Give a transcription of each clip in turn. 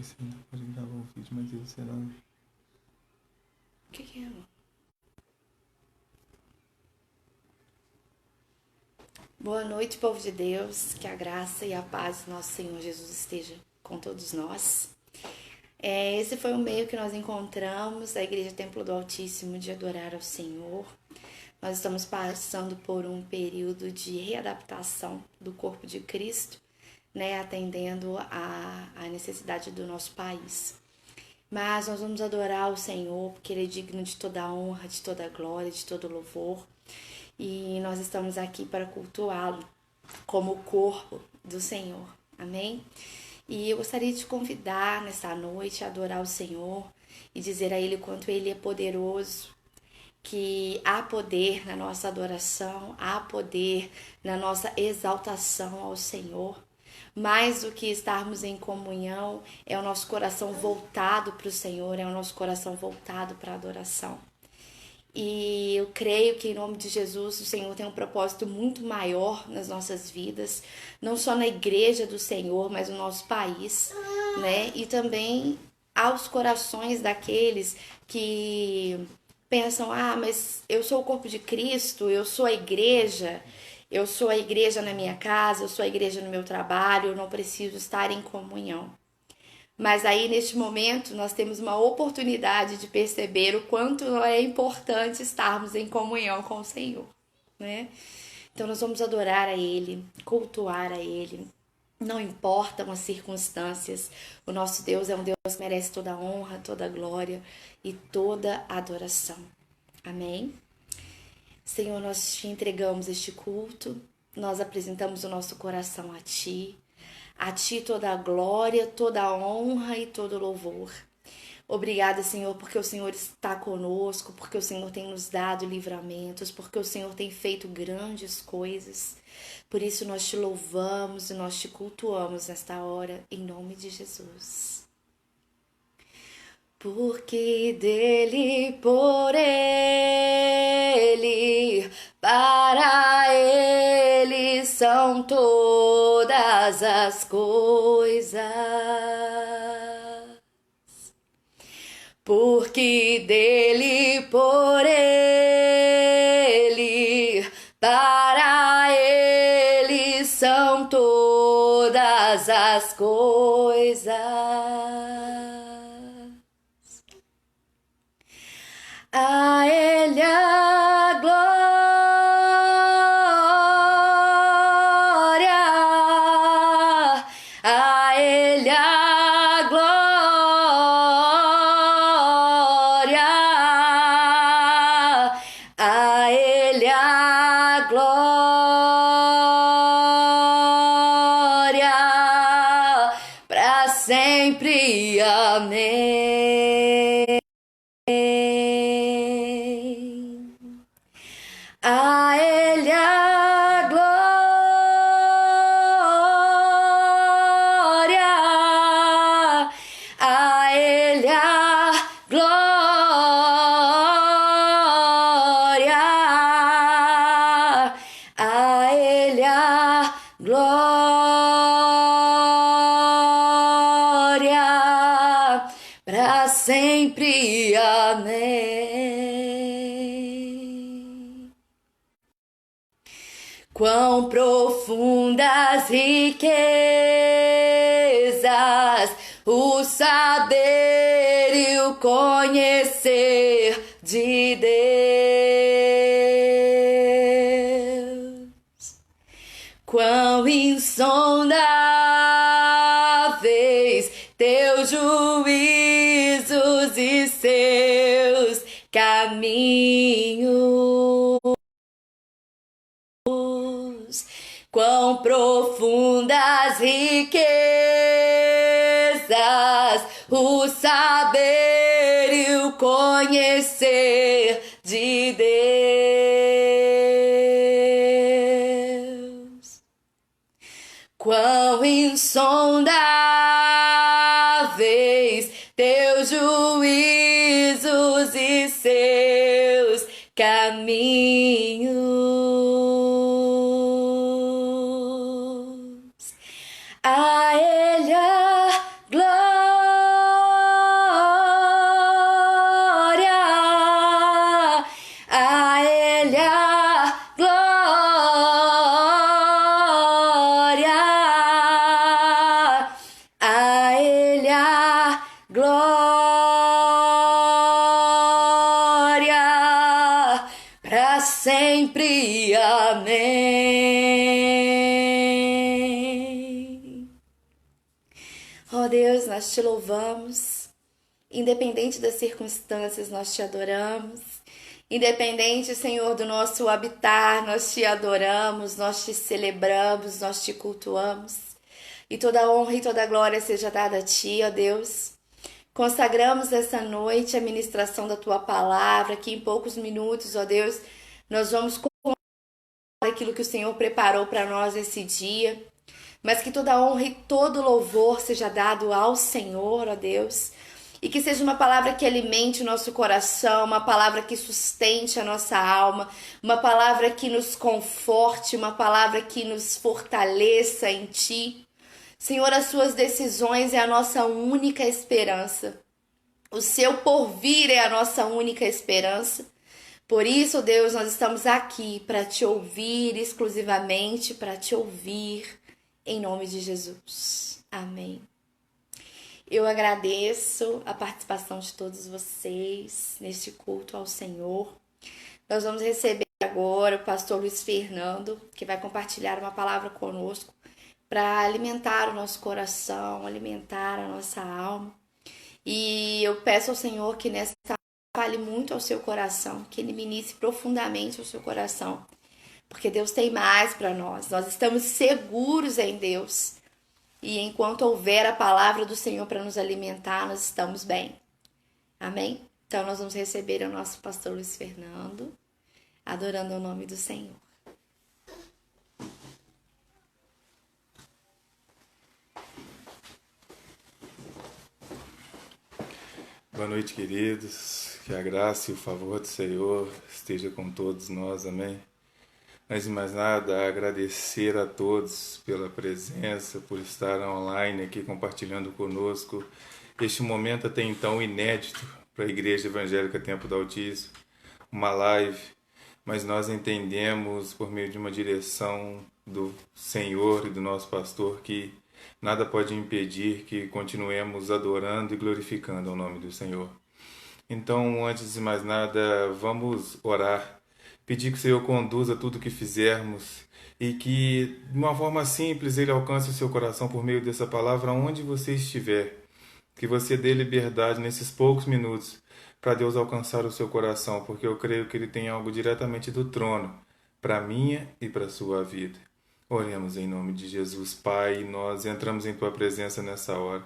você ainda pode gravar o vídeo, mas ele será. O que é, amor? Boa noite, povo de Deus. Que a graça e a paz do nosso Senhor Jesus esteja com todos nós. Esse foi o meio que nós encontramos, a Igreja Templo do Altíssimo, de adorar ao Senhor. Nós estamos passando por um período de readaptação do corpo de Cristo, né, atendendo à necessidade do nosso país. Mas nós vamos adorar o Senhor, porque Ele é digno de toda a honra, de toda a glória, de todo o louvor. E nós estamos aqui para cultuá-lo como o corpo do Senhor. Amém? E eu gostaria de te convidar nessa noite a adorar o Senhor e dizer a Ele o quanto Ele é poderoso, que há poder na nossa adoração, há poder na nossa exaltação ao Senhor. Mais do que estarmos em comunhão, é o nosso coração voltado para o Senhor, é o nosso coração voltado para a adoração. E eu creio que em nome de Jesus o Senhor tem um propósito muito maior nas nossas vidas, não só na igreja do Senhor, mas no nosso país, né? E também aos corações daqueles que pensam, mas eu sou o corpo de Cristo, eu sou a igreja na minha casa, eu sou a igreja no meu trabalho, eu não preciso estar em comunhão. Mas aí, neste momento, nós temos uma oportunidade de perceber o quanto é importante estarmos em comunhão com o Senhor, né? Então, nós vamos adorar a Ele, cultuar a Ele. Não importam as circunstâncias, o nosso Deus é um Deus que merece toda a honra, toda a glória e toda a adoração. Amém? Senhor, nós te entregamos este culto, nós apresentamos o nosso coração a Ti. A Ti toda a glória, toda a honra e todo o louvor. Obrigada, Senhor, porque o Senhor está conosco, porque o Senhor tem nos dado livramentos, porque o Senhor tem feito grandes coisas. Por isso nós te louvamos e nós te cultuamos nesta hora, em nome de Jesus. Porque dele, por ele, para ele são todas as coisas. Porque dele, por ele, para ele são todas as coisas. A Ele a glória, a Ele a glória, a Ele a glória, para sempre, amém. A Ele a glória, a Ele a glória, a Ele a glória, para sempre, amém. Quão profundas riquezas, o saber e o conhecer de Deus. Quão insondáveis teus juízos e seus caminhos. Quão profundas riquezas, o saber e o conhecer de Deus. Quão insondáveis teus juízos e seus caminhos. A Ele a glória. e amém. Ó Deus, nós te louvamos. Independente das circunstâncias, nós te adoramos. Independente, Senhor, do nosso habitar, nós te adoramos, nós te celebramos, nós te cultuamos. E toda honra e toda glória seja dada a ti, ó Deus. Consagramos essa noite a ministração da tua palavra, que em poucos minutos, ó Deus, nós vamos contar aquilo que o Senhor preparou para nós esse dia. Mas que toda honra e todo louvor seja dado ao Senhor, ó Deus. E que seja uma palavra que alimente o nosso coração, uma palavra que sustente a nossa alma, uma palavra que nos conforte, uma palavra que nos fortaleça em Ti. Senhor, as Suas decisões é a nossa única esperança. O Seu porvir é a nossa única esperança. Por isso, Deus, nós estamos aqui para Te ouvir exclusivamente, para Te ouvir, em nome de Jesus. Amém. Eu agradeço a participação de todos vocês neste culto ao Senhor. Nós vamos receber agora o pastor Luiz Fernando, que vai compartilhar uma palavra conosco para alimentar o nosso coração, alimentar a nossa alma. E eu peço ao Senhor que nessa fale muito ao seu coração, que Ele ministre profundamente ao seu coração, porque Deus tem mais para nós. Nós estamos seguros em Deus. E enquanto houver a palavra do Senhor para nos alimentar, nós estamos bem. Amém? Então nós vamos receber o nosso pastor Luiz Fernando, adorando o nome do Senhor. Boa noite, queridos. Que a graça e o favor do Senhor esteja com todos nós. Amém? Antes de mais nada, agradecer a todos pela presença, por estar online aqui compartilhando conosco este momento até então inédito para a Igreja Evangélica Templo do Altíssimo, uma live, mas nós entendemos por meio de uma direção do Senhor e do nosso pastor que nada pode impedir que continuemos adorando e glorificando o nome do Senhor. Então, antes de mais nada, vamos orar. Pedir que o Senhor conduza tudo o que fizermos e que, de uma forma simples, Ele alcance o seu coração por meio dessa palavra, onde você estiver. Que você dê liberdade nesses poucos minutos para Deus alcançar o seu coração, porque eu creio que Ele tem algo diretamente do trono para a minha e para a sua vida. Oremos em nome de Jesus, Pai, nós entramos em Tua presença nessa hora.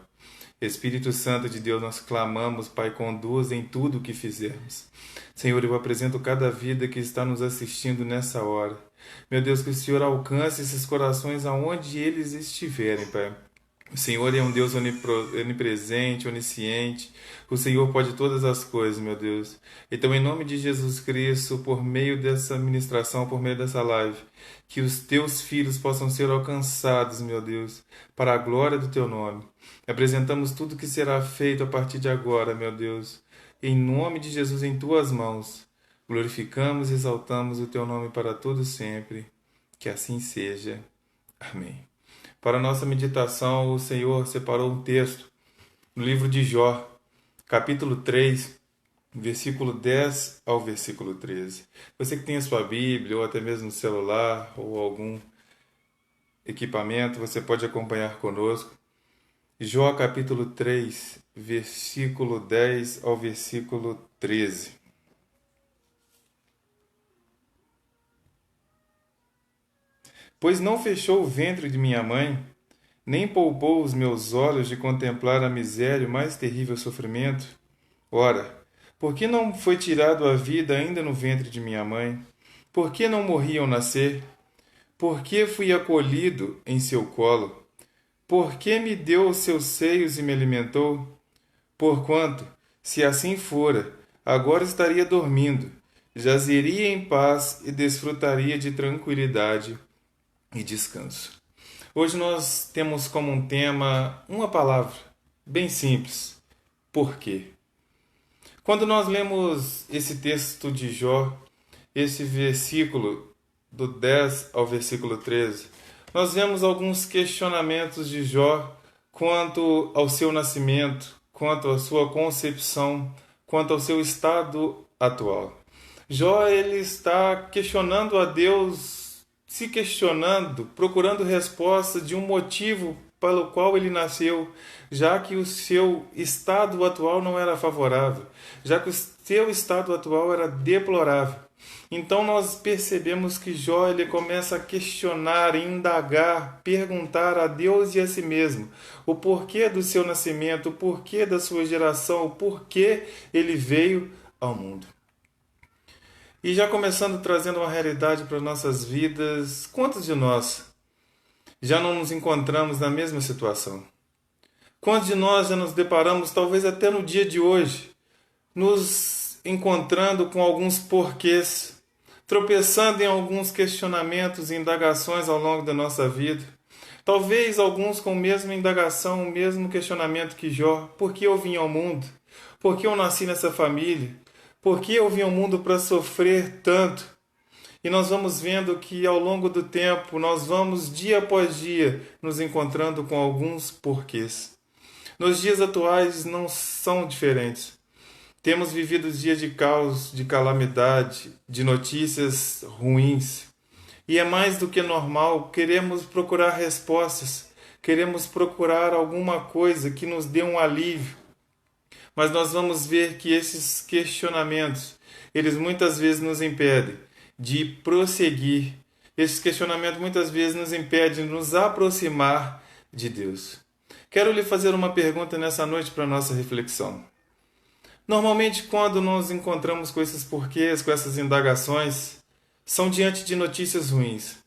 Espírito Santo de Deus, nós clamamos, Pai, conduza em tudo o que fizermos. Senhor, eu apresento cada vida que está nos assistindo nessa hora. Meu Deus, que o Senhor alcance esses corações aonde eles estiverem, Pai. O Senhor é um Deus onipresente, onisciente. O Senhor pode todas as coisas, meu Deus. Então, em nome de Jesus Cristo, por meio dessa ministração, por meio dessa live, que os Teus filhos possam ser alcançados, meu Deus, para a glória do Teu nome. Apresentamos tudo que será feito a partir de agora, meu Deus. Em nome de Jesus, em Tuas mãos. Glorificamos e exaltamos o Teu nome para todo sempre. Que assim seja. Amém. Para a nossa meditação, o Senhor separou um texto no livro de Jó, capítulo 3, versículo 10 ao versículo 13. Você que tem a sua Bíblia, ou até mesmo no celular, ou algum equipamento, você pode acompanhar conosco. Jó, capítulo 3, versículo 10 ao versículo 13. Pois não fechou o ventre de minha mãe, nem poupou os meus olhos de contemplar a miséria e o mais terrível sofrimento. Ora, por que não foi tirado a vida ainda no ventre de minha mãe? Por que não morri ao nascer? Por que fui acolhido em seu colo? Por que me deu os seus seios e me alimentou? Porquanto, se assim fora, agora estaria dormindo, jazeria em paz e desfrutaria de tranquilidade e descanso. Hoje nós temos como um tema uma palavra bem simples: por quê? Quando nós lemos esse texto de Jó, esse versículo do 10 ao versículo 13, nós vemos alguns questionamentos de Jó quanto ao seu nascimento, quanto à sua concepção, quanto ao seu estado atual. Jó, ele está questionando a Deus, se questionando, procurando resposta de um motivo pelo qual ele nasceu, já que o seu estado atual não era favorável, já que o seu estado atual era deplorável. Então nós percebemos que Jó ele começa a questionar, indagar, perguntar a Deus e a si mesmo o porquê do seu nascimento, o porquê da sua geração, o porquê ele veio ao mundo. E já começando trazendo uma realidade para nossas vidas, quantos de nós já não nos encontramos na mesma situação? Quantos de nós já nos deparamos, talvez até no dia de hoje, nos encontrando com alguns porquês, tropeçando em alguns questionamentos e indagações ao longo da nossa vida? Talvez alguns com a mesma indagação, o mesmo questionamento que Jó: por que eu vim ao mundo? Por que eu nasci nessa família? Por que eu vim ao mundo para sofrer tanto? E nós vamos vendo que ao longo do tempo, nós vamos dia após dia nos encontrando com alguns porquês. Nos dias atuais não são diferentes. Temos vivido dias de caos, de calamidade, de notícias ruins. E é mais do que normal, queremos procurar respostas, queremos procurar alguma coisa que nos dê um alívio. Mas nós vamos ver que esses questionamentos, eles muitas vezes nos impedem de prosseguir. Esses questionamentos muitas vezes nos impedem de nos aproximar de Deus. Quero lhe fazer uma pergunta nessa noite para a nossa reflexão. Normalmente, quando nos encontramos com esses porquês, com essas indagações, são diante de notícias ruins.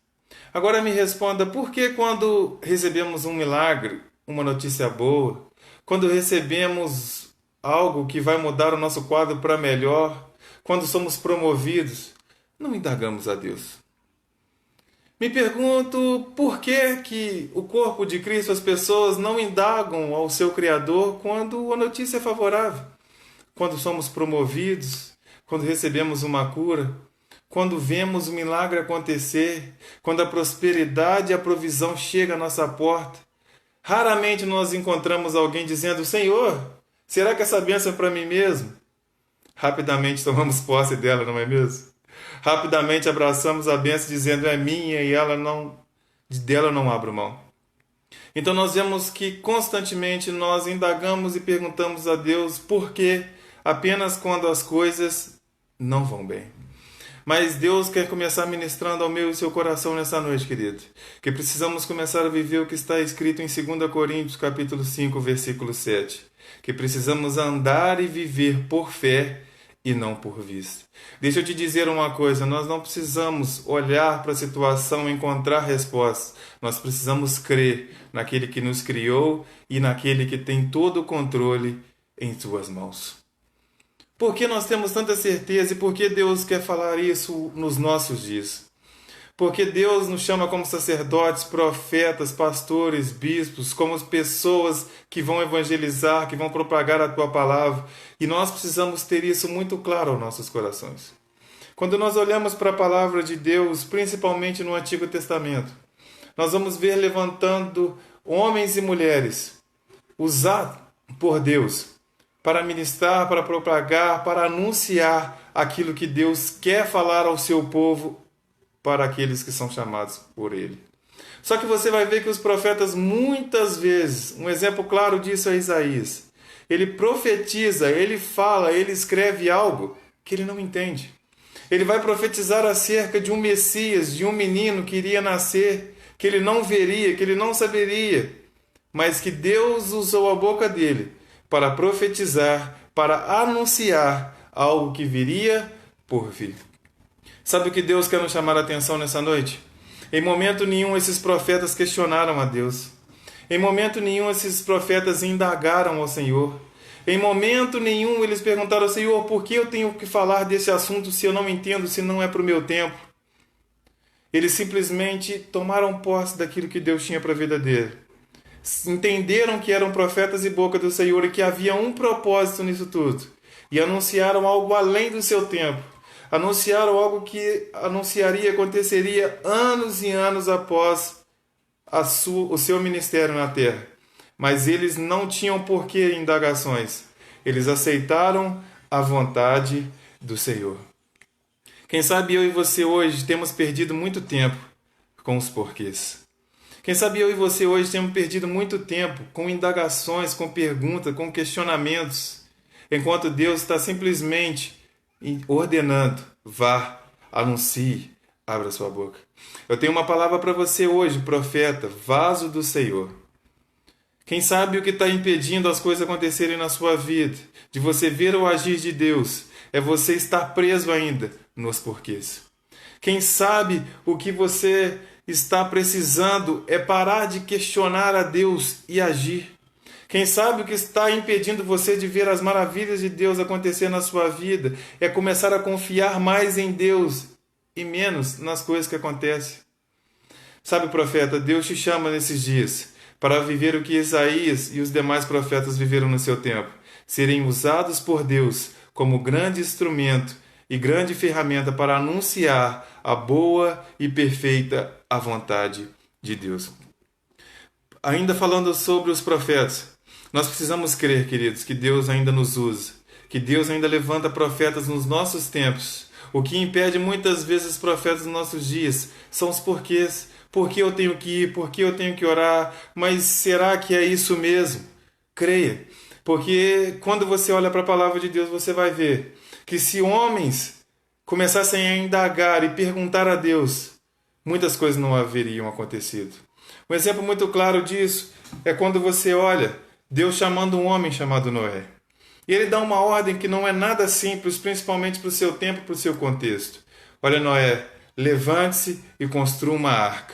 Agora me responda, por que quando recebemos um milagre, uma notícia boa, quando recebemos algo que vai mudar o nosso quadro para melhor, quando somos promovidos, não indagamos a Deus? Me pergunto por que o corpo de Cristo, as pessoas não indagam ao seu Criador quando a notícia é favorável, quando somos promovidos, quando recebemos uma cura, quando vemos o milagre acontecer, quando a prosperidade e a provisão chegam à nossa porta. Raramente nós encontramos alguém dizendo: Senhor, será que essa bênção é para mim mesmo? Rapidamente tomamos posse dela, não é mesmo? Rapidamente abraçamos a bênção dizendo: é minha, e dela eu não abro mão. Então nós vemos que constantemente nós indagamos e perguntamos a Deus por quê, apenas quando as coisas não vão bem. Mas Deus quer começar ministrando ao meu e seu coração nessa noite, querido. Que precisamos começar a viver o que está escrito em 2 Coríntios, capítulo 5, versículo 7. Que precisamos andar e viver por fé e não por vista. Deixa eu te dizer uma coisa, nós não precisamos olhar para a situação e encontrar respostas. Nós precisamos crer naquele que nos criou e naquele que tem todo o controle em suas mãos. Por que nós temos tanta certeza e por que Deus quer falar isso nos nossos dias? Porque Deus nos chama como sacerdotes, profetas, pastores, bispos, como pessoas que vão evangelizar, que vão propagar a tua palavra. E nós precisamos ter isso muito claro aos nossos corações. Quando nós olhamos para a palavra de Deus, principalmente no Antigo Testamento, nós vamos ver levantando homens e mulheres usados por Deus para ministrar, para propagar, para anunciar aquilo que Deus quer falar ao seu povo, para aqueles que são chamados por Ele. Só que você vai ver que os profetas muitas vezes, um exemplo claro disso é Isaías, ele profetiza, ele fala, ele escreve algo que ele não entende. Ele vai profetizar acerca de um Messias, de um menino que iria nascer, que ele não veria, que ele não saberia, mas que Deus usou a boca dele para profetizar, para anunciar algo que viria por vir. Sabe o que Deus quer nos chamar a atenção nessa noite? Em momento nenhum esses profetas questionaram a Deus. Em momento nenhum esses profetas indagaram ao Senhor. Em momento nenhum eles perguntaram ao Senhor: por que eu tenho que falar desse assunto se eu não entendo, se não é para o meu tempo? Eles simplesmente tomaram posse daquilo que Deus tinha para a vida dele. Entenderam que eram profetas e boca do Senhor e que havia um propósito nisso tudo. E anunciaram algo além do seu tempo. Anunciaram algo que aconteceria anos e anos após o seu ministério na terra. Mas eles não tinham porquê indagações. Eles aceitaram a vontade do Senhor. Quem sabe eu e você hoje temos perdido muito tempo com os porquês. Quem sabe eu e você hoje temos perdido muito tempo com indagações, com perguntas, com questionamentos, enquanto Deus está simplesmente ordenando: vá, anuncie, abra sua boca. Eu tenho uma palavra para você hoje, profeta, vaso do Senhor. Quem sabe o que está impedindo as coisas acontecerem na sua vida, de você ver o agir de Deus, é você estar preso ainda nos porquês. Quem sabe o que você está precisando é parar de questionar a Deus e agir. Quem sabe o que está impedindo você de ver as maravilhas de Deus acontecer na sua vida é começar a confiar mais em Deus e menos nas coisas que acontecem. Sabe, profeta, Deus te chama nesses dias para viver o que Isaías e os demais profetas viveram no seu tempo, serem usados por Deus como grande instrumento e grande ferramenta para anunciar a boa e perfeita a vontade de Deus. Ainda falando sobre os profetas, nós precisamos crer, queridos, que Deus ainda nos usa, que Deus ainda levanta profetas nos nossos tempos. O que impede muitas vezes os profetas nos nossos dias são os porquês. Por que eu tenho que ir? Por que eu tenho que orar? Mas será que é isso mesmo? Creia. Porque quando você olha para a palavra de Deus, você vai ver que se homens começassem a indagar e perguntar a Deus, muitas coisas não haveriam acontecido. Um exemplo muito claro disso é quando você olha Deus chamando um homem chamado Noé. E ele dá uma ordem que não é nada simples, principalmente para o seu tempo e para o seu contexto. Olha, Noé, levante-se e construa uma arca.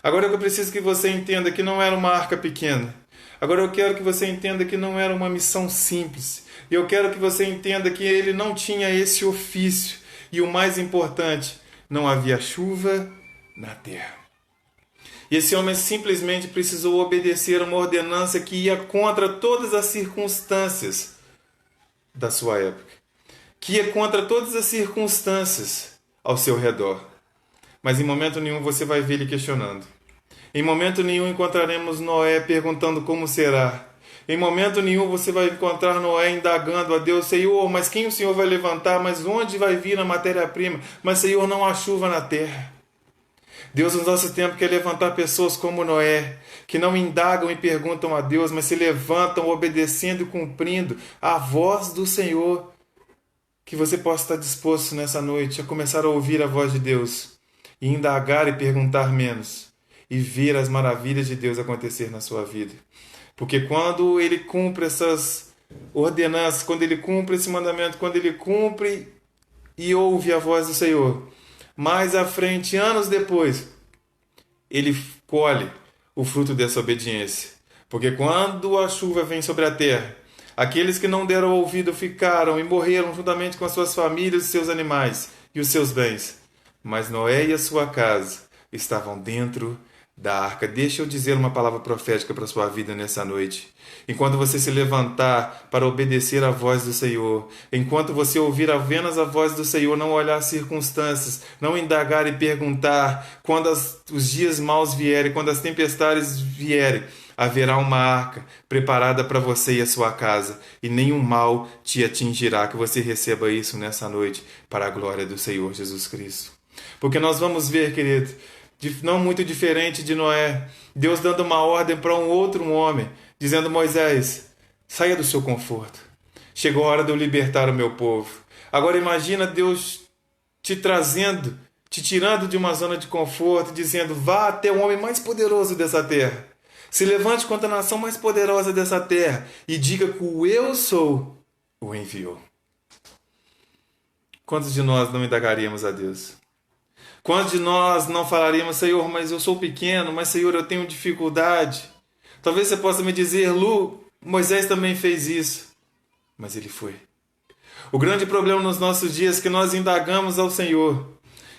Agora eu preciso que você entenda que não era uma arca pequena. Agora eu quero que você entenda que não era uma missão simples. E eu quero que você entenda que ele não tinha esse ofício. E o mais importante, não havia chuva na terra. E esse homem simplesmente precisou obedecer a uma ordenança que ia contra todas as circunstâncias da sua época. Que ia contra todas as circunstâncias ao seu redor. Mas em momento nenhum você vai ver ele questionando. Em momento nenhum encontraremos Noé perguntando como será. Em momento nenhum você vai encontrar Noé indagando a Deus: Senhor, mas quem o Senhor vai levantar? Mas onde vai vir a matéria-prima? Mas, Senhor, não há chuva na terra. Deus, no nosso tempo, quer levantar pessoas como Noé, que não indagam e perguntam a Deus, mas se levantam obedecendo e cumprindo a voz do Senhor. Que você possa estar disposto nessa noite a começar a ouvir a voz de Deus e indagar e perguntar menos e ver as maravilhas de Deus acontecer na sua vida. Porque quando ele cumpre essas ordenanças, quando ele cumpre esse mandamento, quando ele cumpre e ouve a voz do Senhor, mais à frente, anos depois, ele colhe o fruto dessa obediência. Porque quando a chuva vem sobre a terra, aqueles que não deram ouvido ficaram e morreram juntamente com as suas famílias e seus animais e os seus bens. Mas Noé e a sua casa estavam dentro da arca. Deixa eu dizer uma palavra profética para a sua vida nessa noite. Enquanto você se levantar para obedecer à voz do Senhor, enquanto você ouvir apenas a voz do Senhor, não olhar as circunstâncias, não indagar e perguntar, quando os dias maus vierem, quando as tempestades vierem, haverá uma arca preparada para você e a sua casa, e nenhum mal te atingirá. Que você receba isso nessa noite, para a glória do Senhor Jesus Cristo. Porque nós vamos ver, querido, não muito diferente de Noé, Deus dando uma ordem para um outro homem, dizendo: Moisés, saia do seu conforto. Chegou a hora de eu libertar o meu povo. Agora imagina Deus te trazendo, te tirando de uma zona de conforto, dizendo: vá até o homem mais poderoso dessa terra. Se levante contra a nação mais poderosa dessa terra e diga que o eu sou o enviou. Quantos de nós não indagaríamos a Deus? Quantos de nós não falaríamos: Senhor, mas eu sou pequeno, mas Senhor, eu tenho dificuldade. Talvez você possa me dizer: Lu, Moisés também fez isso. Mas ele foi. O grande problema nos nossos dias é que nós indagamos ao Senhor.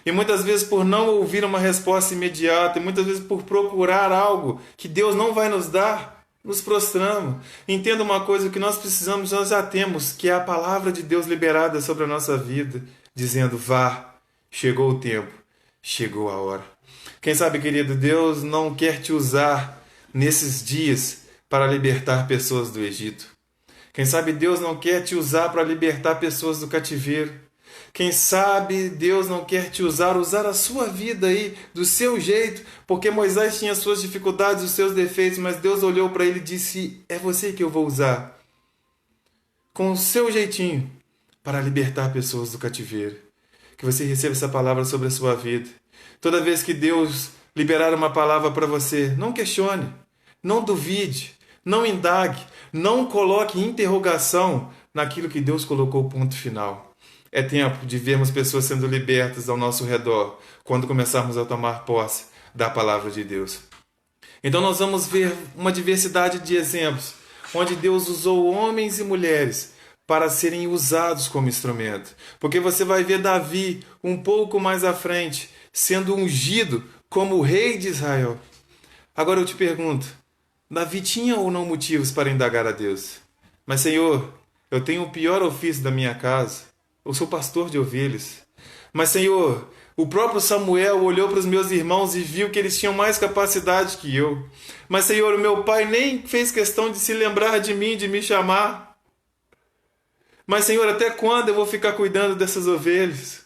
E muitas vezes por não ouvir uma resposta imediata, e muitas vezes por procurar algo que Deus não vai nos dar, nos prostramos. Entenda uma coisa: o que nós precisamos, nós já temos, que é a palavra de Deus liberada sobre a nossa vida, dizendo: vá, chegou o tempo. Chegou a hora. Quem sabe, querido, Deus não quer te usar nesses dias para libertar pessoas do Egito. Quem sabe Deus não quer te usar para libertar pessoas do cativeiro. Quem sabe Deus não quer te usar a sua vida aí do seu jeito, porque Moisés tinha suas dificuldades, os seus defeitos, mas Deus olhou para ele e disse: é você que eu vou usar, com o seu jeitinho, para libertar pessoas do cativeiro. Que você receba essa palavra sobre a sua vida. Toda vez que Deus liberar uma palavra para você, não questione, não duvide, não indague, não coloque interrogação naquilo que Deus colocou ponto final. É tempo de vermos pessoas sendo libertas ao nosso redor quando começarmos a tomar posse da palavra de Deus. Então nós vamos ver uma diversidade de exemplos onde Deus usou homens e mulheres para serem usados como instrumento. Porque você vai ver Davi um pouco mais à frente sendo ungido como o rei de Israel. Agora eu te pergunto, Davi tinha ou não motivos para indagar a Deus? Mas Senhor, eu tenho o pior ofício da minha casa. Eu sou pastor de ovelhas. Mas, Senhor, o próprio Samuel olhou para os meus irmãos e viu que eles tinham mais capacidade que eu. Mas, Senhor, o meu pai nem fez questão de se lembrar de mim, de me chamar. Mas, Senhor, até quando eu vou ficar cuidando dessas ovelhas?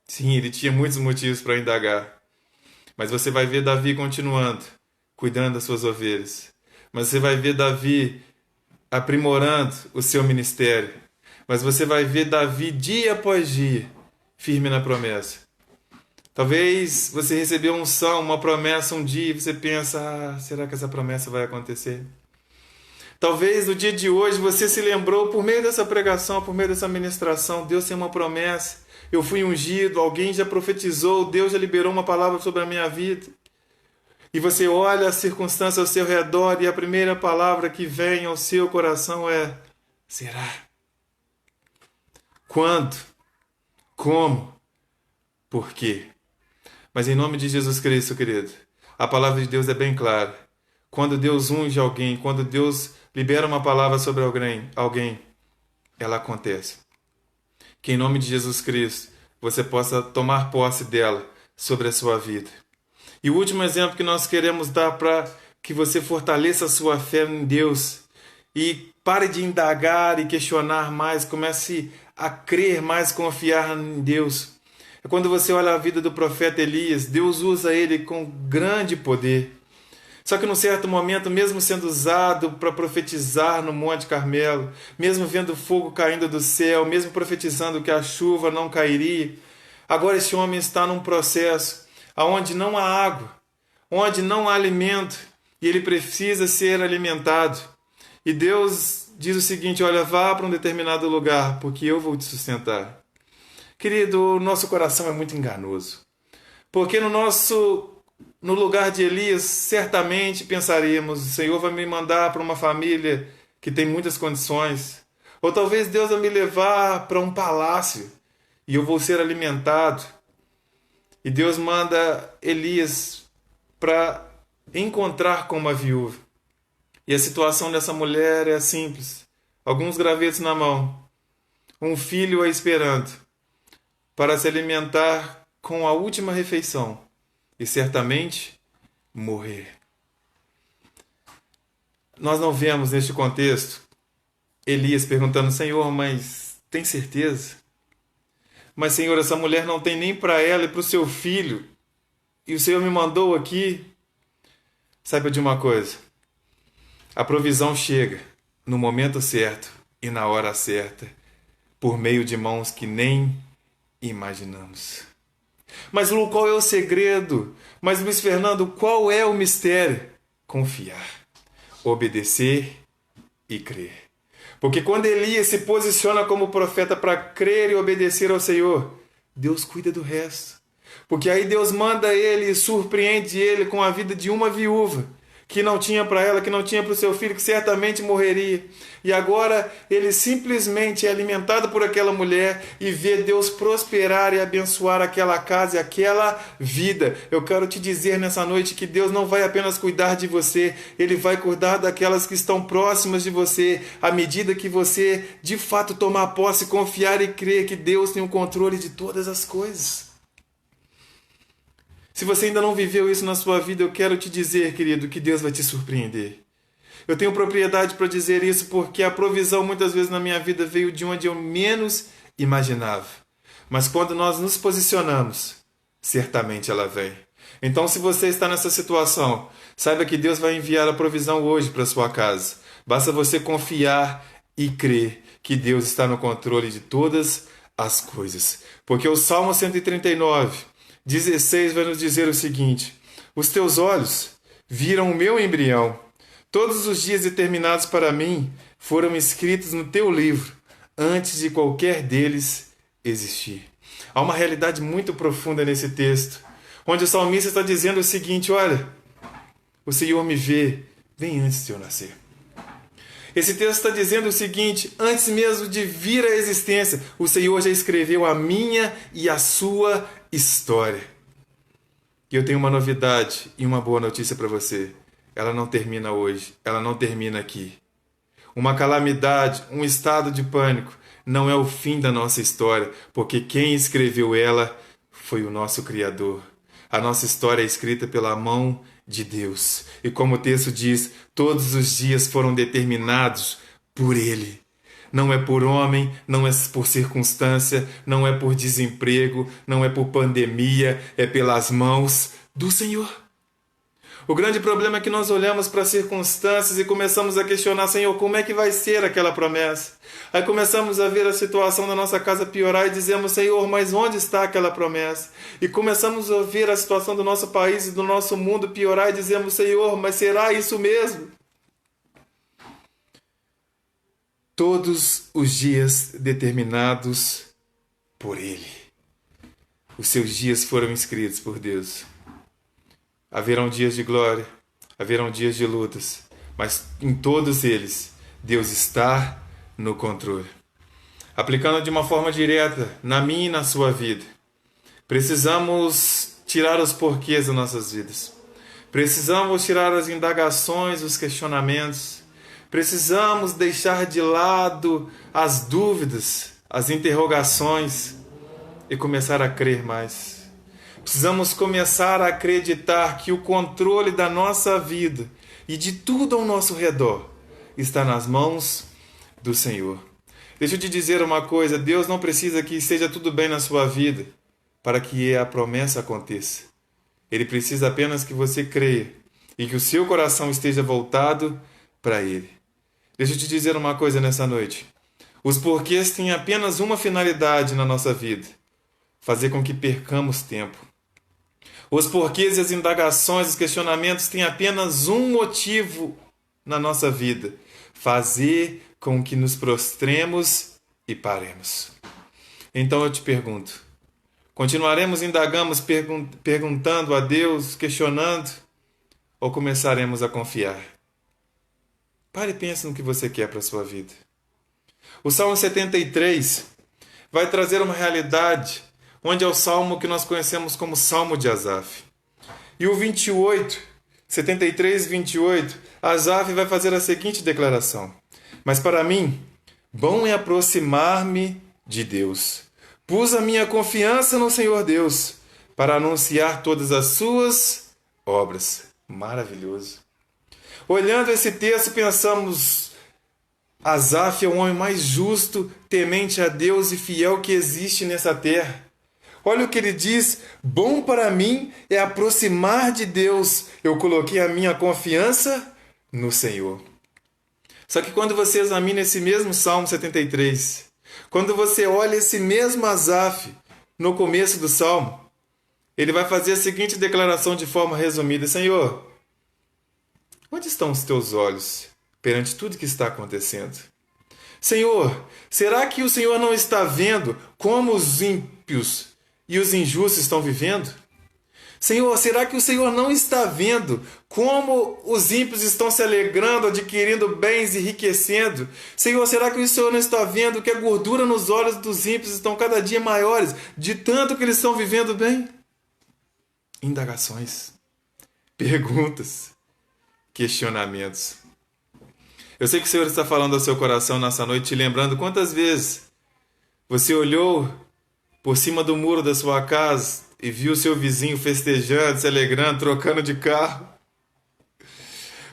Sim, ele tinha muitos motivos para indagar. Mas você vai ver Davi continuando, cuidando das suas ovelhas. Mas você vai ver Davi aprimorando o seu ministério. Mas você vai ver Davi dia após dia, firme na promessa. Talvez você recebeu uma promessa um dia e você pensa, será que essa promessa vai acontecer? Talvez no dia de hoje você se lembrou, por meio dessa pregação, por meio dessa ministração, Deus tem uma promessa, eu fui ungido, alguém já profetizou, Deus já liberou uma palavra sobre a minha vida. E você olha as circunstâncias ao seu redor e a primeira palavra que vem ao seu coração é: será? Quando? Como? Por quê? Mas em nome de Jesus Cristo, querido, a palavra de Deus é bem clara. Quando Deus unge alguém, quando Deus libera uma palavra sobre alguém, ela acontece. Que em nome de Jesus Cristo você possa tomar posse dela sobre a sua vida. E o último exemplo que nós queremos dar para que você fortaleça a sua fé em Deus e pare de indagar e questionar mais, comece a crer mais, confiar em Deus. É quando você olha a vida do profeta Elias, Deus usa ele com grande poder. Só que num certo momento, mesmo sendo usado para profetizar no Monte Carmelo, mesmo vendo fogo caindo do céu, mesmo profetizando que a chuva não cairia, agora esse homem está num processo onde não há água, onde não há alimento, e ele precisa ser alimentado. E Deus diz o seguinte: olha, vá para um determinado lugar, porque eu vou te sustentar. Querido, o nosso coração é muito enganoso. Porque no lugar de Elias, certamente pensaríamos: o Senhor vai me mandar para uma família que tem muitas condições. Ou talvez Deus vai me levar para um palácio e eu vou ser alimentado. E Deus manda Elias para encontrar com uma viúva. E a situação dessa mulher é simples. Alguns gravetos na mão, um filho a esperando, para se alimentar com a última refeição e certamente morrer. Nós não vemos neste contexto Elias perguntando: Senhor, mas tem certeza? Mas Senhor, essa mulher não tem nem para ela e para o seu filho, e o Senhor me mandou aqui. Saiba de uma coisa: a provisão chega no momento certo e na hora certa, por meio de mãos que nem imaginamos. Mas Lu, qual é o segredo? Mas Luiz Fernando, qual é o mistério? Confiar, obedecer e crer. Porque quando Elias se posiciona como profeta para crer e obedecer ao Senhor, Deus cuida do resto. Porque aí Deus manda ele e surpreende ele com a vida de uma viúva que não tinha para ela, que não tinha para o seu filho, que certamente morreria. E agora ele simplesmente é alimentado por aquela mulher e vê Deus prosperar e abençoar aquela casa e aquela vida. Eu quero te dizer nessa noite que Deus não vai apenas cuidar de você, Ele vai cuidar daquelas que estão próximas de você, à medida que você de fato tomar posse, confiar e crer que Deus tem o controle de todas as coisas. Se você ainda não viveu isso na sua vida, eu quero te dizer, querido, que Deus vai te surpreender. Eu tenho propriedade para dizer isso porque a provisão muitas vezes na minha vida veio de onde eu menos imaginava. Mas quando nós nos posicionamos, certamente ela vem. Então, se você está nessa situação, saiba que Deus vai enviar a provisão hoje para sua casa. Basta você confiar e crer que Deus está no controle de todas as coisas. Porque o Salmo 139, 16 vai nos dizer o seguinte: os teus olhos viram o meu embrião. Todos os dias determinados para mim foram escritos no teu livro, antes de qualquer deles existir. Há uma realidade muito profunda nesse texto, onde o salmista está dizendo o seguinte: olha, o Senhor me vê bem antes de eu nascer. Esse texto está dizendo o seguinte: antes mesmo de vir à existência, o Senhor já escreveu a minha e a sua história. E eu tenho uma novidade e uma boa notícia para você. Ela não termina hoje, ela não termina aqui. Uma calamidade, um estado de pânico, não é o fim da nossa história, porque quem escreveu ela foi o nosso Criador. A nossa história é escrita pela mão de Deus. E como o texto diz, todos os dias foram determinados por Ele. Não é por homem, não é por circunstância, não é por desemprego, não é por pandemia, é pelas mãos do Senhor. O grande problema é que nós olhamos para as circunstâncias e começamos a questionar: Senhor, como é que vai ser aquela promessa? Aí começamos a ver a situação da nossa casa piorar e dizemos: Senhor, mas onde está aquela promessa? E começamos a ver a situação do nosso país e do nosso mundo piorar e dizemos: Senhor, mas será isso mesmo? Todos os dias determinados por Ele. Os seus dias foram escritos por Deus. Haverão dias de glória, haverão dias de lutas, mas em todos eles, Deus está no controle. Aplicando de uma forma direta na minha e na sua vida, precisamos tirar os porquês das nossas vidas. Precisamos tirar as indagações, os questionamentos. Precisamos deixar de lado as dúvidas, as interrogações e começar a crer mais. Precisamos começar a acreditar que o controle da nossa vida e de tudo ao nosso redor está nas mãos do Senhor. Deixa eu te dizer uma coisa: Deus não precisa que esteja tudo bem na sua vida para que a promessa aconteça. Ele precisa apenas que você creia e que o seu coração esteja voltado para Ele. Deixa eu te dizer uma coisa nessa noite: os porquês têm apenas uma finalidade na nossa vida: fazer com que percamos tempo. Os porquês e as indagações, os questionamentos têm apenas um motivo na nossa vida: fazer com que nos prostremos e paremos. Então eu te pergunto: continuaremos indagando, perguntando a Deus, questionando, ou começaremos a confiar? Pare e pense no que você quer para a sua vida. O Salmo 73 vai trazer uma realidade onde é o salmo que nós conhecemos como Salmo de Asaf. E o 28, 73, 28, Asaf vai fazer a seguinte declaração: mas para mim, bom é aproximar-me de Deus. Pus a minha confiança no Senhor Deus para anunciar todas as suas obras. Maravilhoso. Olhando esse texto, pensamos: Asaf é o homem mais justo, temente a Deus e fiel que existe nessa terra. Olha o que ele diz: bom para mim é aproximar de Deus. Eu coloquei a minha confiança no Senhor. Só que quando você examina esse mesmo Salmo 73, quando você olha esse mesmo Asaf no começo do Salmo, ele vai fazer a seguinte declaração de forma resumida: Senhor, onde estão os teus olhos perante tudo que está acontecendo? Senhor, será que o Senhor não está vendo como os ímpios e os injustos estão vivendo? Senhor, será que o Senhor não está vendo como os ímpios estão se alegrando, adquirindo bens e enriquecendo? Senhor, será que o Senhor não está vendo que a gordura nos olhos dos ímpios estão cada dia maiores, de tanto que eles estão vivendo bem? Indagações, perguntas, questionamentos. Eu sei que o Senhor está falando ao seu coração nessa noite, te lembrando quantas vezes você olhou por cima do muro da sua casa e viu seu vizinho festejando, se alegrando, trocando de carro.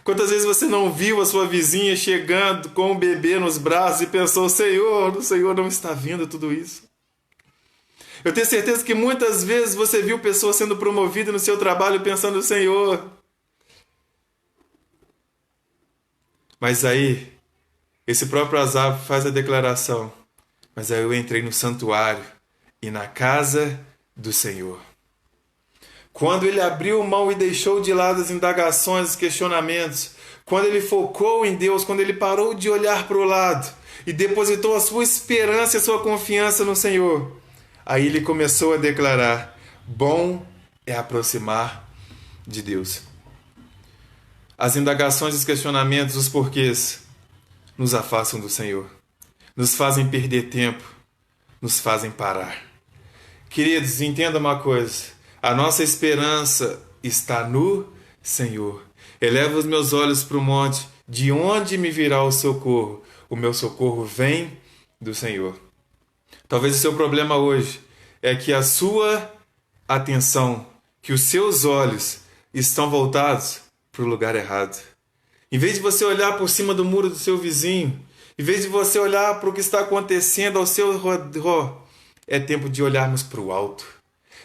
Quantas vezes você não viu a sua vizinha chegando com um bebê nos braços e pensou, Senhor, o Senhor não está vendo tudo isso? Eu tenho certeza que muitas vezes você viu pessoas sendo promovidas no seu trabalho pensando, Senhor. Mas aí, esse próprio Asaf faz a declaração, mas aí eu entrei no santuário e na casa do Senhor. Quando ele abriu mão e deixou de lado as indagações, os questionamentos, quando ele focou em Deus, quando ele parou de olhar para o lado e depositou a sua esperança e a sua confiança no Senhor, aí ele começou a declarar, bom é aproximar de Deus. As indagações, os questionamentos, os porquês nos afastam do Senhor, nos fazem perder tempo, nos fazem parar. Queridos, entenda uma coisa, a nossa esperança está no Senhor. Eleva os meus olhos para o monte, de onde me virá o socorro? O meu socorro vem do Senhor. Talvez o seu problema hoje é que a sua atenção, que os seus olhos estão voltados para o lugar errado. Em vez de você olhar por cima do muro do seu vizinho, em vez de você olhar para o que está acontecendo ao seu redor, é tempo de olharmos para o alto.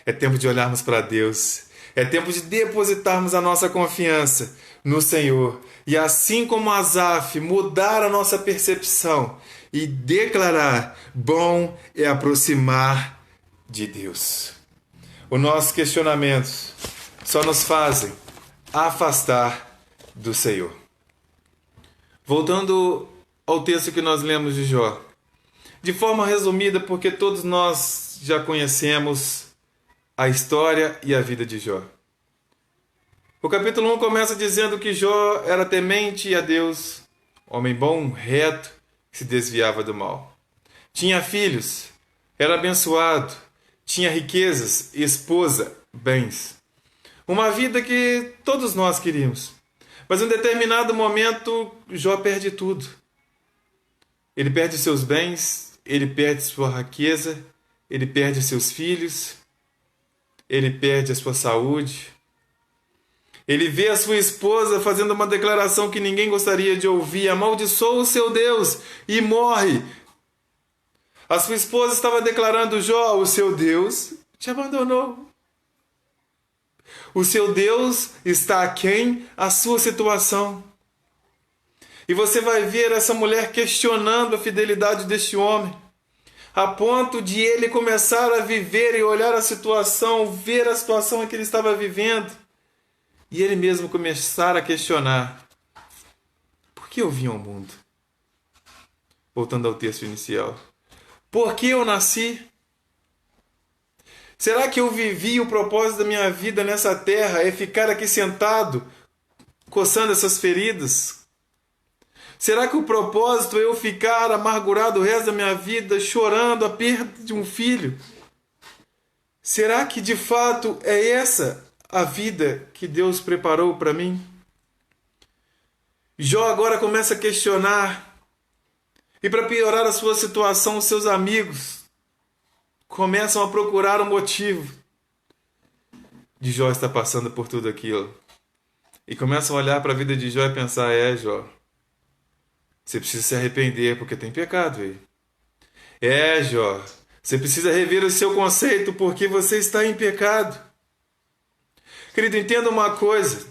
É tempo de olharmos para Deus. É tempo de depositarmos a nossa confiança no Senhor. E assim como Asaf, mudar a nossa percepção e declarar, bom é aproximar de Deus. Os nossos questionamentos só nos fazem afastar do Senhor. Voltando ao texto que nós lemos de Jó. De forma resumida, porque todos nós já conhecemos a história e a vida de Jó. O capítulo 1 começa dizendo que Jó era temente a Deus, homem bom, reto, que se desviava do mal. Tinha filhos, era abençoado, tinha riquezas, esposa, bens. Uma vida que todos nós queríamos. Mas em um determinado momento, Jó perde tudo. Ele perde seus bens, ele perde sua riqueza, ele perde seus filhos, ele perde a sua saúde. Ele vê a sua esposa fazendo uma declaração que ninguém gostaria de ouvir, amaldiçoa o seu Deus e morre. A sua esposa estava declarando, Jó, o seu Deus te abandonou. O seu Deus está aquém a sua situação. E você vai ver essa mulher questionando a fidelidade deste homem, a ponto de ele começar a viver e olhar a situação, ver a situação em que ele estava vivendo, e ele mesmo começar a questionar, por que eu vim ao mundo? Voltando ao texto inicial. Por que eu nasci? Será que eu vivi o propósito da minha vida nessa terra é ficar aqui sentado, coçando essas feridas? Será que o propósito é eu ficar amargurado o resto da minha vida, chorando a perda de um filho? Será que de fato é essa a vida que Deus preparou para mim? Jó agora começa a questionar. E para piorar a sua situação, os seus amigos começam a procurar o motivo de Jó estar passando por tudo aquilo. E começam a olhar para a vida de Jó e pensar, Jó, você precisa se arrepender porque tem pecado aí. Jó, você precisa rever o seu conceito porque você está em pecado. Querido, entenda uma coisa.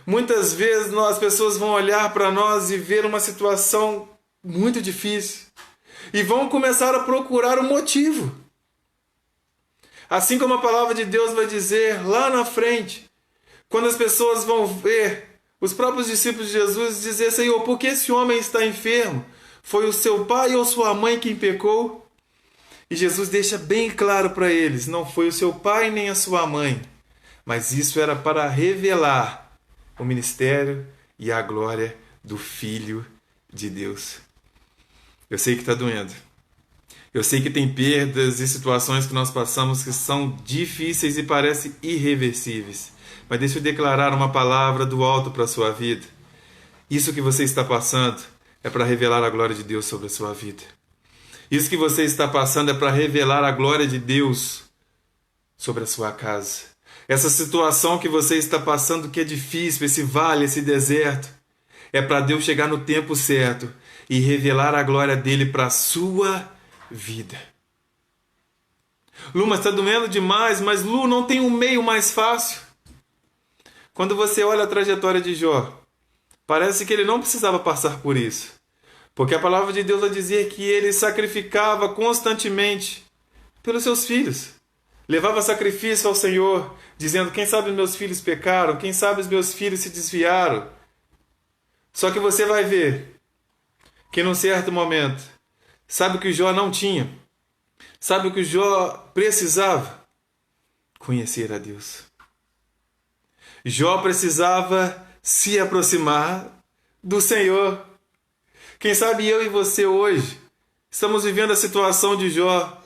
Muitas vezes as pessoas vão olhar para nós e ver uma situação muito difícil e vão começar a procurar o motivo. Assim como a palavra de Deus vai dizer lá na frente, quando as pessoas vão ver os próprios discípulos de Jesus dizer, Senhor, por que esse homem está enfermo? Foi o seu pai ou sua mãe quem pecou? E Jesus deixa bem claro para eles, não foi o seu pai nem a sua mãe, mas isso era para revelar o ministério e a glória do Filho de Deus. Eu sei que está doendo. Eu sei que tem perdas e situações que nós passamos que são difíceis e parecem irreversíveis. Mas deixa eu declarar uma palavra do alto para a sua vida. Isso que você está passando é para revelar a glória de Deus sobre a sua vida. Isso que você está passando é para revelar a glória de Deus sobre a sua casa. Essa situação que você está passando, que é difícil, esse vale, esse deserto, é para Deus chegar no tempo certo e revelar a glória dele para a sua vida. Lu, mas está doendo demais, mas Lu, não tem um meio mais fácil. Quando você olha a trajetória de Jó, parece que ele não precisava passar por isso. Porque a palavra de Deus vai dizer que ele sacrificava constantemente pelos seus filhos. Levava sacrifício ao Senhor, dizendo: quem sabe os meus filhos pecaram, quem sabe os meus filhos se desviaram. Só que você vai ver que num certo momento, sabe o que Jó não tinha? Sabe o que Jó precisava? Conhecer a Deus. Jó precisava se aproximar do Senhor. Quem sabe eu e você hoje estamos vivendo a situação de Jó.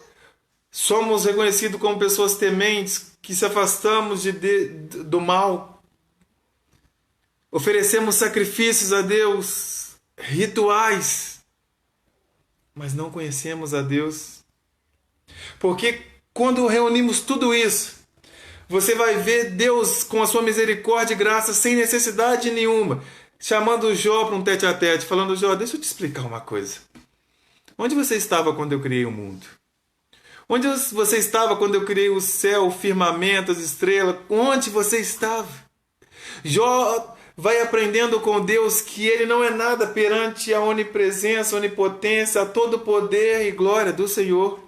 Somos reconhecidos como pessoas tementes, que se afastamos do mal. Oferecemos sacrifícios a Deus, rituais, mas não conhecemos a Deus. Porque quando reunimos tudo isso, você vai ver Deus com a sua misericórdia e graça, sem necessidade nenhuma, chamando Jó para um tete-a-tete, falando: Jó, deixa eu te explicar uma coisa. Onde você estava quando eu criei o mundo? Onde você estava quando eu criei o céu, o firmamento, as estrelas? Onde você estava? Jó vai aprendendo com Deus que ele não é nada perante a onipresença, a onipotência, a todo poder e glória do Senhor.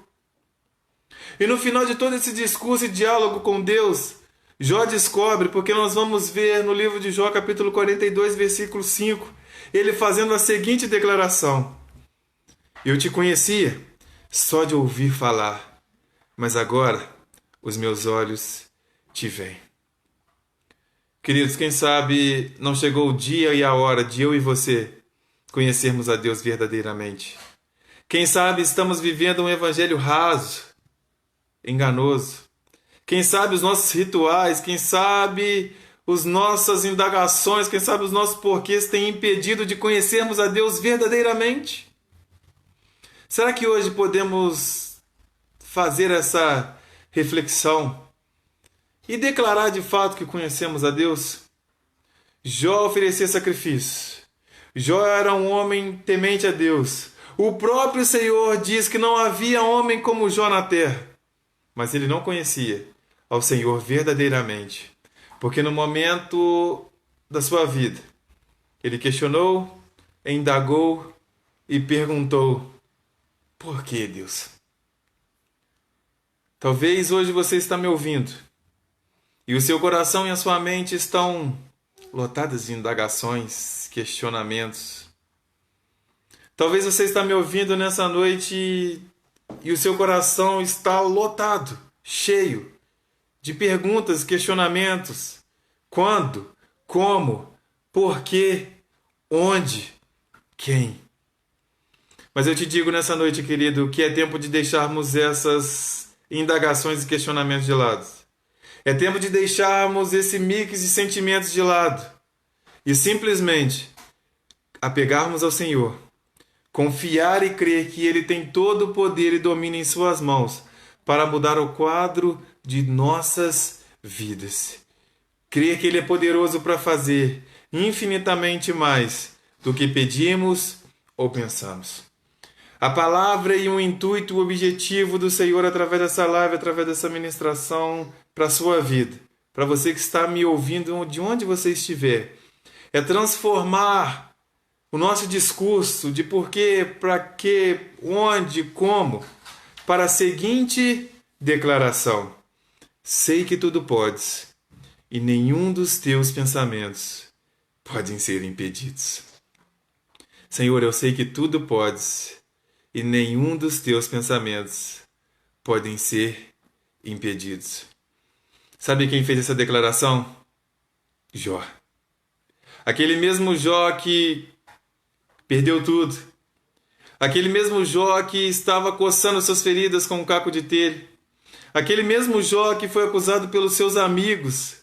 E no final de todo esse discurso e diálogo com Deus, Jó descobre, porque nós vamos ver no livro de Jó, capítulo 42, versículo 5, ele fazendo a seguinte declaração: eu te conhecia só de ouvir falar, mas agora os meus olhos te veem. Queridos, quem sabe não chegou o dia e a hora de eu e você conhecermos a Deus verdadeiramente. Quem sabe estamos vivendo um evangelho raso, enganoso. Quem sabe os nossos rituais, quem sabe as nossas indagações, quem sabe os nossos porquês têm impedido de conhecermos a Deus verdadeiramente. Será que hoje podemos fazer essa reflexão e declarar de fato que conhecemos a Deus? Jó oferecia sacrifício. Jó era um homem temente a Deus. O próprio Senhor diz que não havia homem como Jó na terra. Mas ele não conhecia ao Senhor verdadeiramente. Porque no momento da sua vida, ele questionou, indagou e perguntou: por que, Deus? Talvez hoje você está me ouvindo e o seu coração e a sua mente estão lotadas de indagações, questionamentos. Talvez você está me ouvindo nessa noite e o seu coração está lotado, cheio de perguntas, questionamentos. Quando? Como? Por quê? Onde? Quem? Mas eu te digo nessa noite, querido, que é tempo de deixarmos essas indagações e questionamentos de lado. É tempo de deixarmos esse mix de sentimentos de lado e simplesmente apegarmos ao Senhor, confiar e crer que Ele tem todo o poder e domínio em suas mãos para mudar o quadro de nossas vidas. Crer que Ele é poderoso para fazer infinitamente mais do que pedimos ou pensamos. A palavra e o intuito, o objetivo do Senhor através dessa live, através dessa ministração para a sua vida, para você que está me ouvindo de onde você estiver, é transformar o nosso discurso de porquê, para quê, onde, como, para a seguinte declaração: sei que tudo podes e nenhum dos teus pensamentos podem ser impedidos. Senhor, eu sei que tudo podes e nenhum dos teus pensamentos podem ser impedidos. Sabe quem fez essa declaração? Jó. Aquele mesmo Jó que perdeu tudo. Aquele mesmo Jó que estava coçando suas feridas com um caco de telha. Aquele mesmo Jó que foi acusado pelos seus amigos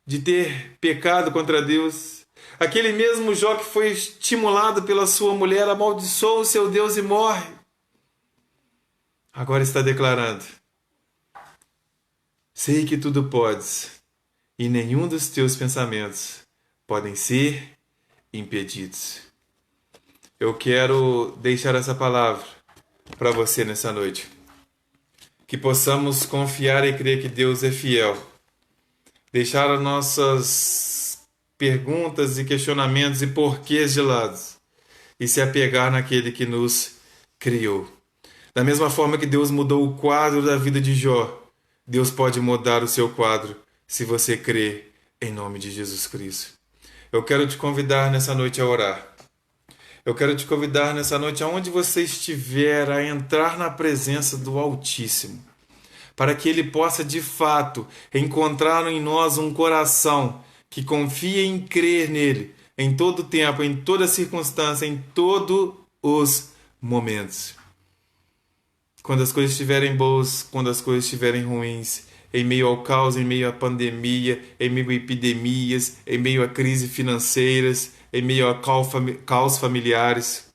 de ter pecado contra Deus. Aquele mesmo Jó que foi estimulado pela sua mulher, amaldiçoou o seu Deus e morre. Agora está declarando: Sei que tudo podes, e nenhum dos teus pensamentos podem ser impedidos. Eu quero deixar essa palavra para você nessa noite. Que possamos confiar e crer que Deus é fiel. Deixar as nossas perguntas e questionamentos e porquês de lado e se apegar naquele que nos criou. Da mesma forma que Deus mudou o quadro da vida de Jó, Deus pode mudar o seu quadro se você crer em nome de Jesus Cristo. Eu quero te convidar nessa noite a orar. Eu quero te convidar nessa noite, aonde você estiver, a entrar na presença do Altíssimo, para que Ele possa, de fato, encontrar em nós um coração que confia em crer nele, em todo tempo, em toda circunstância, em todos os momentos. Quando as coisas estiverem boas, quando as coisas estiverem ruins, em meio ao caos, em meio à pandemia, em meio a epidemias, em meio a crises financeiras, em meio a caos familiares,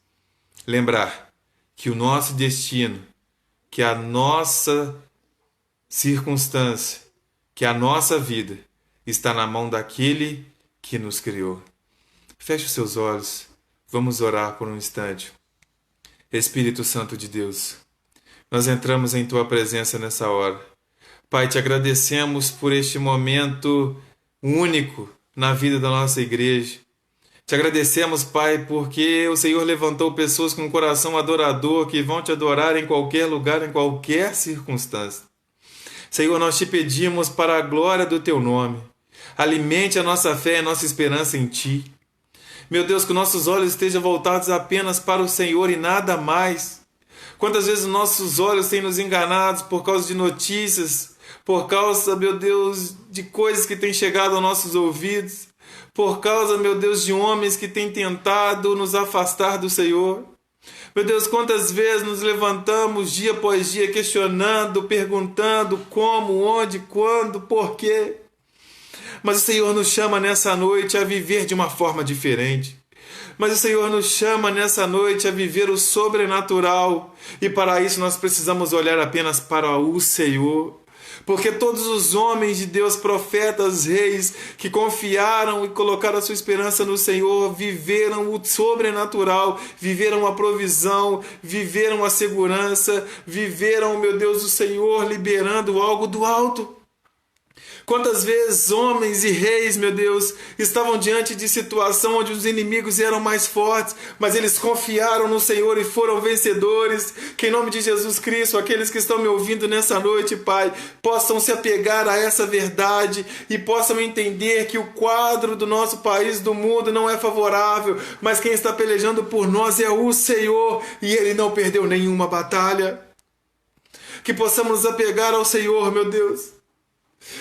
lembrar que o nosso destino, que a nossa circunstância, que a nossa vida está na mão daquele que nos criou. Feche os seus olhos, vamos orar por um instante. Espírito Santo de Deus, nós entramos em Tua presença nessa hora. Pai, te agradecemos por este momento único na vida da nossa igreja. Te agradecemos, Pai, porque o Senhor levantou pessoas com um coração adorador que vão te adorar em qualquer lugar, em qualquer circunstância. Senhor, nós te pedimos para a glória do Teu nome. Alimente a nossa fé e a nossa esperança em Ti. Meu Deus, que nossos olhos estejam voltados apenas para o Senhor e nada mais. Quantas vezes nossos olhos têm nos enganado por causa de notícias, por causa, meu Deus, de coisas que têm chegado aos nossos ouvidos, por causa, meu Deus, de homens que têm tentado nos afastar do Senhor. Meu Deus, quantas vezes nos levantamos dia após dia questionando, perguntando como, onde, quando, por quê. Mas o Senhor nos chama nessa noite a viver de uma forma diferente. Mas o Senhor nos chama nessa noite a viver o sobrenatural. E para isso nós precisamos olhar apenas para o Senhor. Porque todos os homens de Deus, profetas, reis, que confiaram e colocaram a sua esperança no Senhor, viveram o sobrenatural, viveram a provisão, viveram a segurança, viveram, meu Deus, o Senhor liberando algo do alto. Quantas vezes homens e reis, meu Deus, estavam diante de situação onde os inimigos eram mais fortes, mas eles confiaram no Senhor e foram vencedores. Que em nome de Jesus Cristo, aqueles que estão me ouvindo nessa noite, Pai, possam se apegar a essa verdade e possam entender que o quadro do nosso país, do mundo, não é favorável, mas quem está pelejando por nós é o Senhor e Ele não perdeu nenhuma batalha. Que possamos nos apegar ao Senhor, meu Deus,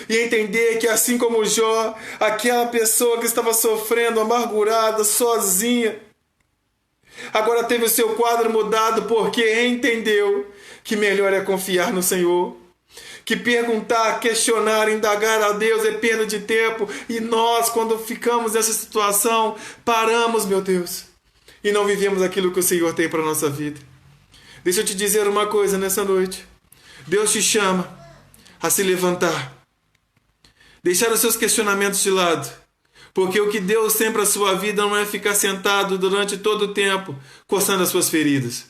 e entender que assim como Jó, aquela pessoa que estava sofrendo, amargurada, sozinha, agora teve o seu quadro mudado porque entendeu que melhor é confiar no Senhor. Que perguntar, questionar, indagar a Deus é perda de tempo. E nós, quando ficamos nessa situação, paramos, meu Deus, e não vivemos aquilo que o Senhor tem para a nossa vida. Deixa eu te dizer uma coisa nessa noite. Deus te chama a se levantar, deixar os seus questionamentos de lado, porque o que Deus tem para a sua vida não é ficar sentado durante todo o tempo coçando as suas feridas.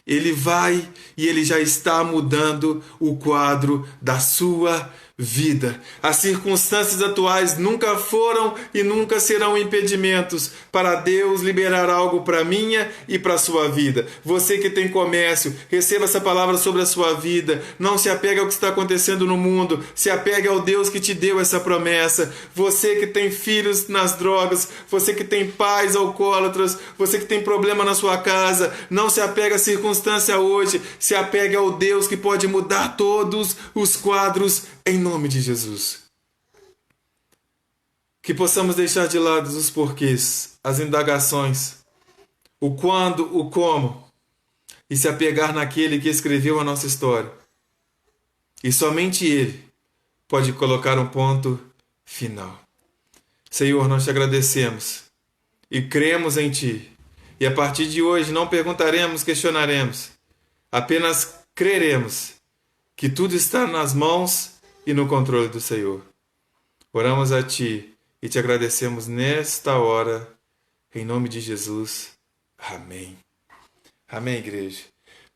Ele vai e Ele já está mudando o quadro da sua vida. As circunstâncias atuais nunca foram e nunca serão impedimentos para Deus liberar algo para a minha e para a sua vida. Você que tem comércio, receba essa palavra sobre a sua vida. Não se apegue ao que está acontecendo no mundo, se apegue ao Deus que te deu essa promessa. Você que tem filhos nas drogas, você que tem pais alcoólatras, você que tem problema na sua casa, não se apegue à circunstância hoje, se apegue ao Deus que pode mudar todos os quadros em nome de Jesus. Que possamos deixar de lado os porquês, as indagações, o quando, o como, e se apegar naquele que escreveu a nossa história. E somente Ele pode colocar um ponto final. Senhor, nós te agradecemos e cremos em Ti. E a partir de hoje não perguntaremos, questionaremos, apenas creremos que tudo está nas mãos e no controle do Senhor. Oramos a Ti e te agradecemos nesta hora, em nome de Jesus. Amém. Amém, igreja.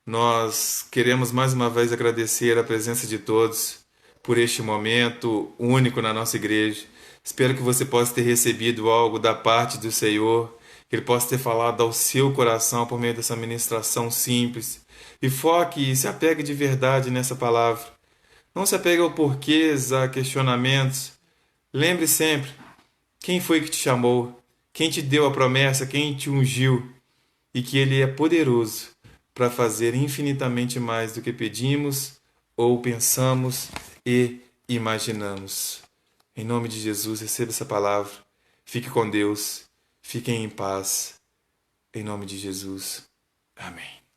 Nós queremos mais uma vez agradecer a presença de todos por este momento único na nossa igreja. Espero que você possa ter recebido algo da parte do Senhor, que Ele possa ter falado ao seu coração por meio dessa ministração simples. E foque e se apegue de verdade nessa palavra. Não se apegue a porquês, a questionamentos. Lembre sempre quem foi que te chamou, quem te deu a promessa, quem te ungiu, e que Ele é poderoso para fazer infinitamente mais do que pedimos ou pensamos e imaginamos. Em nome de Jesus, receba essa palavra. Fique com Deus. Fiquem em paz. Em nome de Jesus. Amém.